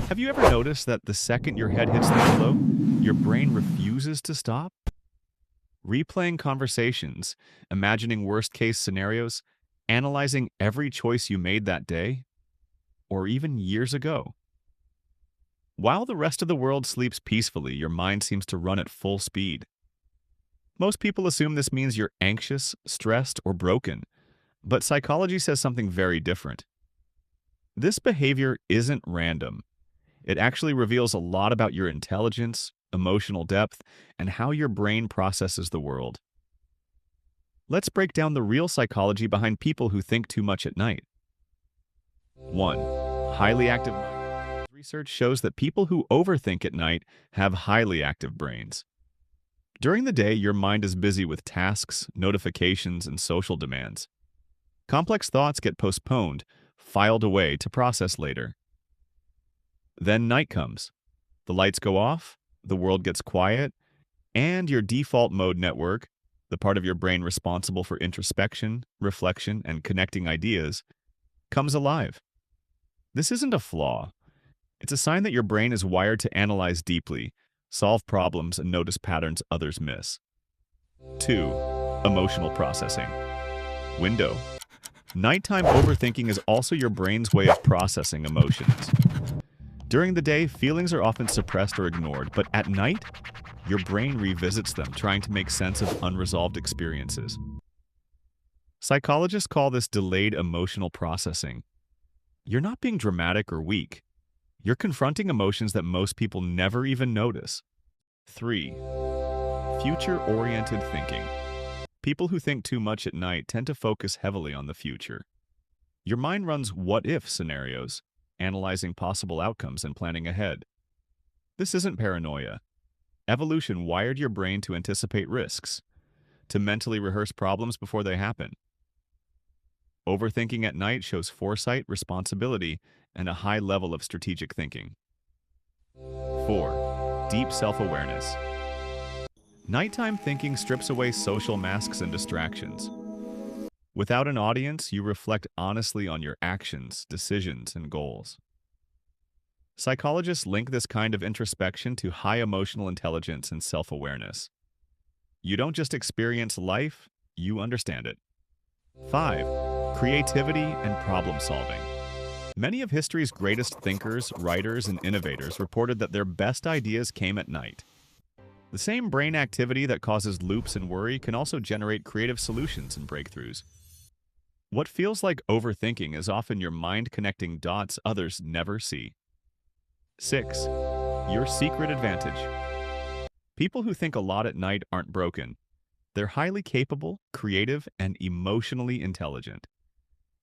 Have you ever noticed that the second your head hits the pillow, your brain refuses to stop? Replaying conversations, imagining worst-case scenarios, analyzing every choice you made that day, or even years ago. While the rest of the world sleeps peacefully, your mind seems to run at full speed. Most people assume this means you're anxious, stressed, or broken, but psychology says something very different. This behavior isn't random. It actually reveals a lot about your intelligence, emotional depth, and how your brain processes the world. Let's break down the real psychology behind people who think too much at night. 1. Highly active mind. Research shows that people who overthink at night have highly active brains. During the day, your mind is busy with tasks, notifications, and social demands. Complex thoughts get postponed, filed away to process later. Then night comes. The lights go off, the world gets quiet, and your default mode network, the part of your brain responsible for introspection, reflection, and connecting ideas, comes alive. This isn't a flaw. It's a sign that your brain is wired to analyze deeply, solve problems, and notice patterns others miss. 2. Emotional processing. Window. Nighttime overthinking is also your brain's way of processing emotions. During the day, feelings are often suppressed or ignored, but at night, your brain revisits them, trying to make sense of unresolved experiences. Psychologists call this delayed emotional processing. You're not being dramatic or weak. You're confronting emotions that most people never even notice. 3. Future-oriented thinking. People who think too much at night tend to focus heavily on the future. Your mind runs what-if scenarios, analyzing possible outcomes and planning ahead. This isn't paranoia. Evolution wired your brain to anticipate risks, to mentally rehearse problems before they happen. Overthinking at night shows foresight, responsibility, and a high level of strategic thinking. 4. Deep self-awareness. Nighttime thinking strips away social masks and distractions. Without an audience, you reflect honestly on your actions, decisions, and goals. Psychologists link this kind of introspection to high emotional intelligence and self-awareness. You don't just experience life, you understand it. 5. Creativity and problem-solving. Many of history's greatest thinkers, writers, and innovators reported that their best ideas came at night. The same brain activity that causes loops and worry can also generate creative solutions and breakthroughs. What feels like overthinking is often your mind connecting dots others never see. 6. Your secret advantage. People who think a lot at night aren't broken. They're highly capable, creative, and emotionally intelligent.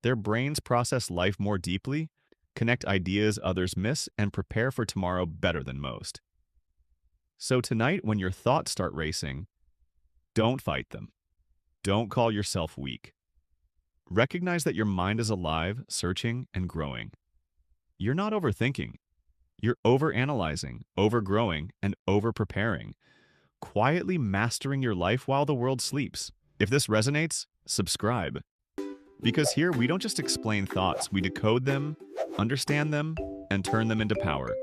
Their brains process life more deeply, connect ideas others miss, and prepare for tomorrow better than most. So tonight, when your thoughts start racing, don't fight them. Don't call yourself weak. Recognize that your mind is alive, searching, and growing. You're not overthinking. You're overanalyzing, overgrowing, and overpreparing, quietly mastering your life while the world sleeps. If this resonates, subscribe. Because here, we don't just explain thoughts, we decode them, understand them, and turn them into power.